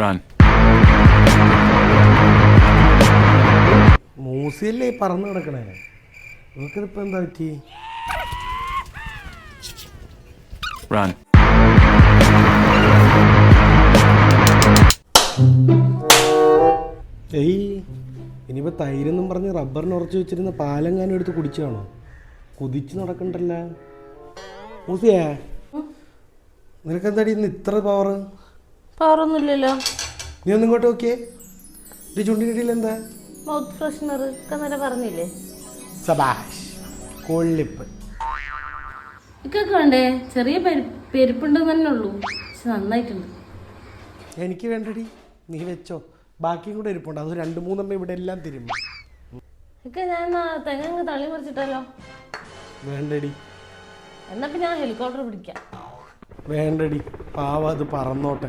Run. മൂസിയല്ലേ പറന്ന് കിടക്കണേ? നമുക്കിതിപ്പോൾ എന്താ പറ്റി? Run. ഏയ്, ഇനിയിപ്പോൾ തൈരെന്നും പറഞ്ഞ് റബ്ബറിന് ഉറച്ച് വെച്ചിരുന്ന പാലെങ്ങാനും എടുത്ത് കുടിച്ചാണോ? കുതിച്ച് നടക്കണ്ടല്ല മൂസിയേ. നിനക്കെന്താടി ഇന്ന് ഇത്ര പവർ? പവറൊന്നുമില്ലല്ലോ. നീ ഒന്നും ഇങ്ങോട്ട് നോക്കിയേ. ഈ ചുണ്ടിനിടയിൽ എന്താ? മൗത്ത് ഫ്രഷ്നർ ഒക്കെ പറഞ്ഞില്ലേ? സബാഷ്, കൊള്ളിപ്പ്. ഇക്കൊക്കെ വേണ്ടേ? ചെറിയ പെരുപ്പുണ്ടെന്ന് തന്നെ ഉള്ളൂ, പക്ഷെ നന്നായിട്ടുണ്ട്. എനിക്ക് വേണ്ടടി, നീ വെച്ചോ. ബാക്കിയും കൂടെ ഇരിപ്പുണ്ട്, അത് 2-3 ഇവിടെ എല്ലാം തിരുമ്പി. ഇക്ക ഞാൻ തെങ്ങ് തള്ളി മറിച്ചിട്ടല്ലോ. വേണ്ടടി. എന്നപ്പോ ഞാൻ ഹെലികോപ്റ്റർ പിടിക്കാം. വേണ്ടടി, പാവ അത് പറന്നോട്ടെ.